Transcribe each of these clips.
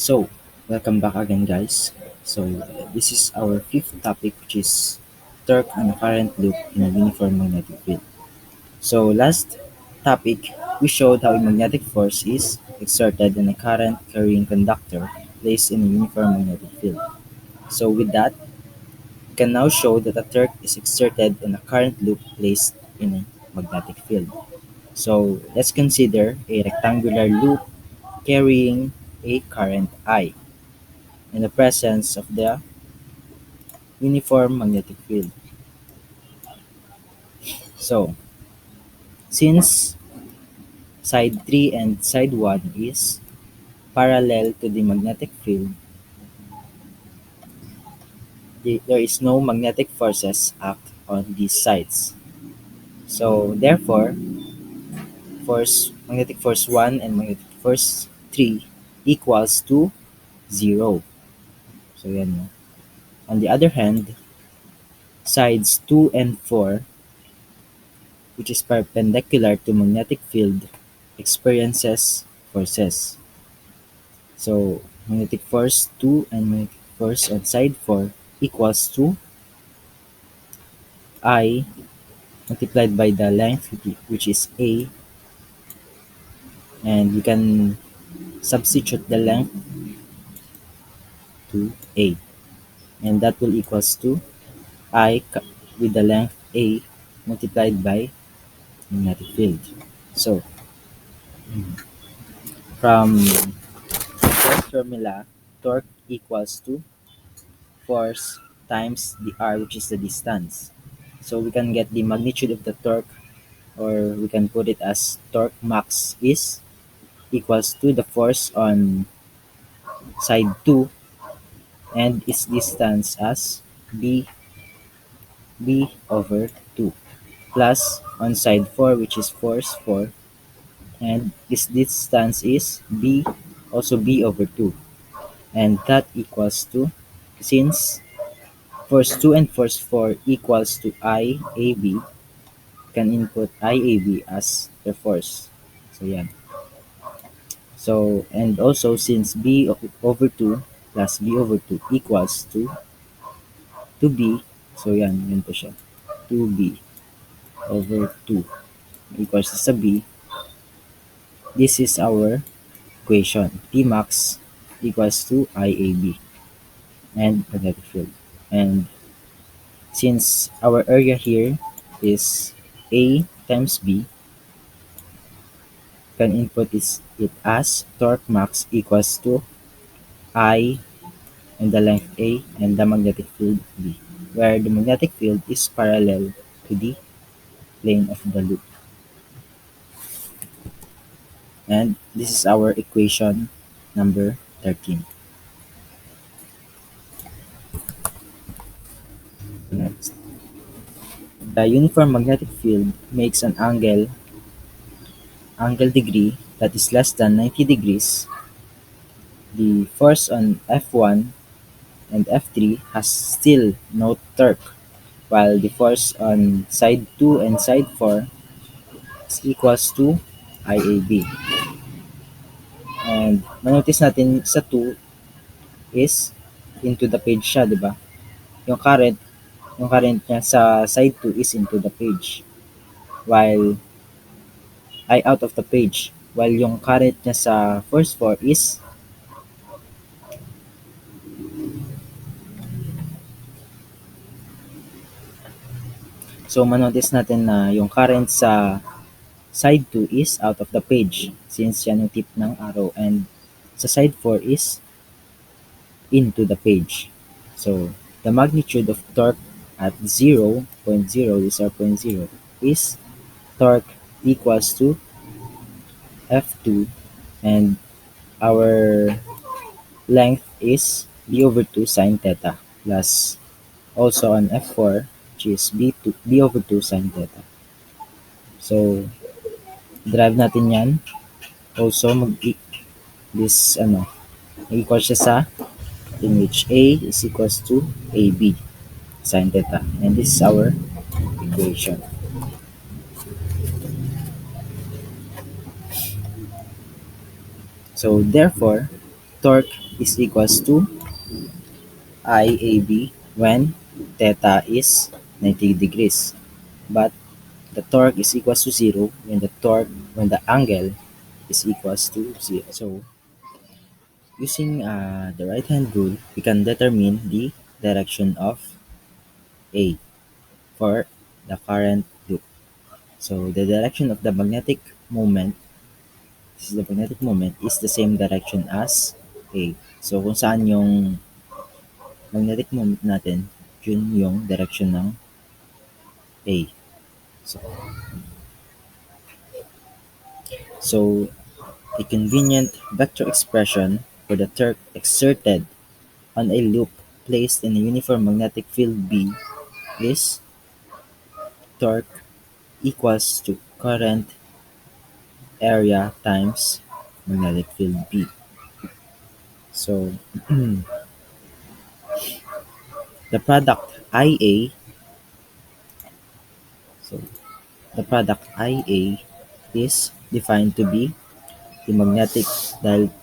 So, welcome back again, guys. So, this is our fifth topic, which is torque and current loop in a uniform magnetic field. So, last topic, we showed how a magnetic force is exerted on a current carrying conductor placed in a uniform magnetic field. So, with that, we can now show that a torque is exerted on a current loop placed in a magnetic field. So, let's consider a rectangular loop carrying a current I in the presence of the uniform magnetic field. So, since side 3 and side 1 is parallel to the magnetic field, there is no magnetic forces act on these sides. So, therefore, magnetic force 1 and magnetic force 3 equals to 0. So, yan. No? On the other hand, sides 2 and 4, which is perpendicular to magnetic field, experiences forces. So, magnetic force 2 and magnetic force on side 4 equals to I multiplied by the length, which is A, and you can substitute the length to A, and that will equals to with the length A multiplied by magnetic field. So, from first formula, torque equals to force times the R, which is the distance. So we can get the magnitude of the torque, or we can put it as torque max is equals to the force on side 2 and its distance as b over 2 plus on side 4, which is force 4, and its distance is also b over 2, and that equals to, since force 2 and force 4 equals to IAB, can input IAB as the force. So yan. So, and also since over 2 plus b over 2 equals to 2b, so yan, yun po siya. 2b over 2 equals to sa b. This is our equation. P max equals to IAB and magnetic field. And since our area here is A times B, can input it as torque max equals to I and the length A and the magnetic field B, where the magnetic field is parallel to the plane of the loop. And this is our equation number 13. Next. The uniform magnetic field makes an angle degree that is less than 90 degrees. The force on F1 and F3 has still no torque, while the force on side 2 and side 4 is equals to IAB. And manotice natin sa 2 is into the page siya, di ba? Yung current niya sa side 2 is into the page, while ay out of the page, while yung current niya sa force 4 is so manotice natin na yung current sa side 2 is out of the page since yan yung tip ng arrow, and sa side 4 is into the page. So the magnitude of torque at 0.0 is our point 0 is torque equals to F2, and our length is b over 2 sine theta, plus also on F4, which is b over 2 sine theta. So drive natin yan. Also this equal siya sa in which A is equals to AB sine theta, and this is our equation. So therefore, torque is equals to IAB when theta is 90 degrees. But the torque is equals to 0 when the angle is equals to 0. So using the right hand rule, we can determine the direction of A for the current loop. So the direction of the magnetic moment, this is the magnetic moment, is the same direction as A. So kung saan yung magnetic moment natin, yun yung direction ng A. So, so a convenient vector expression for the torque exerted on a loop placed in a uniform magnetic field B is torque equals to current area times magnetic field B. So the product IA, so the product IA is defined to be the magnetic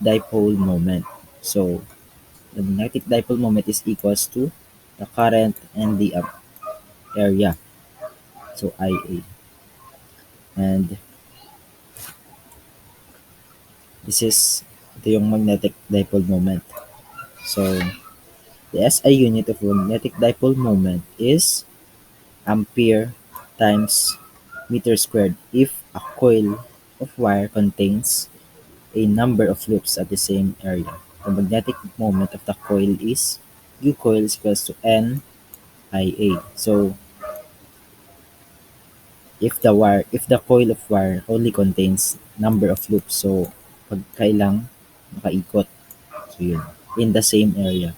dipole moment. So the magnetic dipole moment is equals to the current and the area. So IA. And this is ito yung magnetic dipole moment. So the SI unit of magnetic dipole moment is ampere times meter squared if a coil of wire contains a number of loops at the same area. The magnetic moment of the coil is U coil is equals to N IA. So if the coil of wire only contains number of loops, so pag kailang makaikot, so yun, in the same area.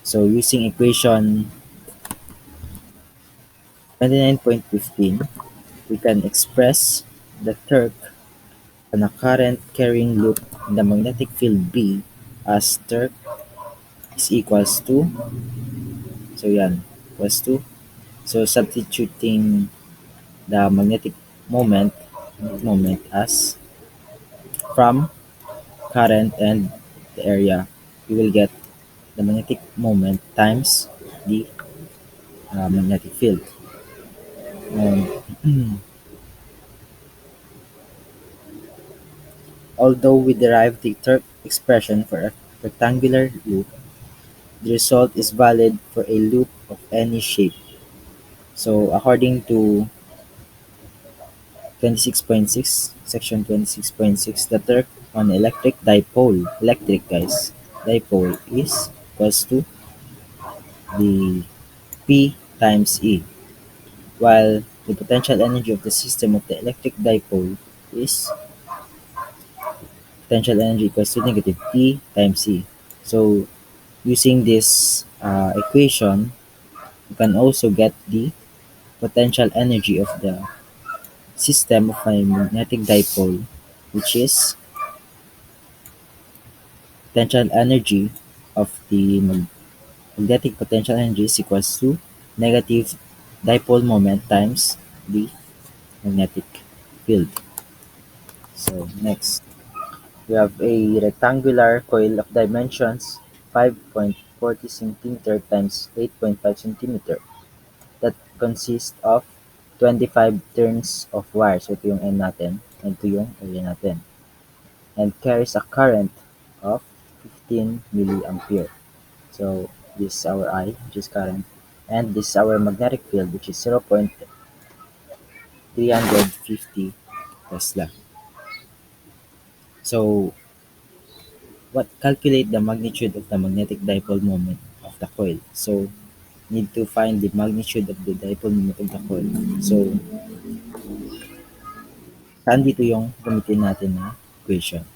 So using equation 29.15, we can express the torque on a current carrying loop in the magnetic field B as torque is equals to, so yan, equals to, so substituting the moment as from current and the area, you will get the magnetic moment times the magnetic field. And although we derive the torque expression for a rectangular loop, the result is valid for a loop of any shape. So according to 26.6, section 26.6, the torque on electric guys, dipole is equals to the P times E, while the potential energy of the system of the electric dipole is potential energy equals to negative P times E. So using this equation, you can also get the potential energy of the system of a magnetic dipole, which is potential energy of the magnetic potential energy is equals to negative dipole moment times the magnetic field. So next, we have a rectangular coil of dimensions 5.40 centimeter times 8.5 centimeter that consists of 25 turns of wire. So ito yung N natin, and ito yung area natin. And carries a current of 15 milliampere. So this is our I, which is current. And this is our magnetic field, which is 0.350 Tesla. So what calculate the magnitude of the magnetic dipole moment of the coil. So need to find the magnitude of the dipole moment of the coil. So saan dito yung gamitin natin na equation?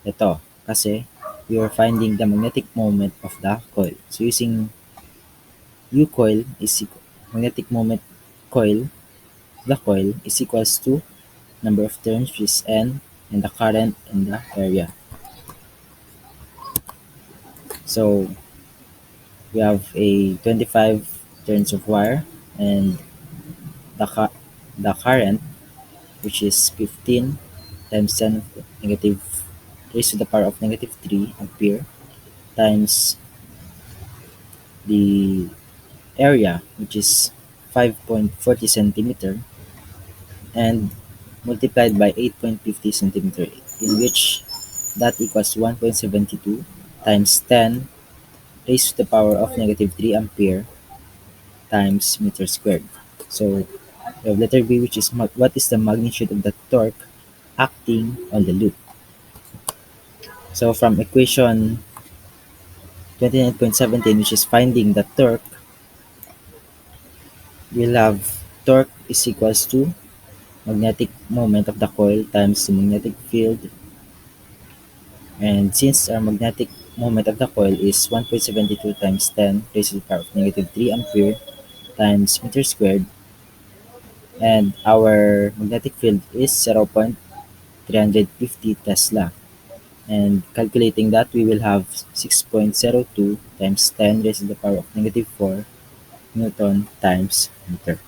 Ito, kasi we are finding the magnetic moment of the coil. So using U coil is magnetic moment coil, the coil is equals to number of turns, which is N, and the current in the area. So we have a 25 turns of wire, and the current, which is 15 times 10 to the negative raised to the power of negative 3 ampere times the area, which is 5.40 centimeter, and multiplied by 8.50 centimeter, in which that equals 1.72 times 10 raised to the power of negative 3 ampere times meter squared. So we have letter B, which is what is the magnitude of the torque acting on the loop. So from equation 29.17, which is finding the torque, we'll have torque is equals to magnetic moment of the coil times the magnetic field. And since our magnetic moment of the coil is 1.72 times 10 raised to the power of negative 3 ampere times meter squared, and our magnetic field is 0.350 Tesla. And calculating that, we will have 6.02 times 10 raised to the power of negative 4 Newton times meter.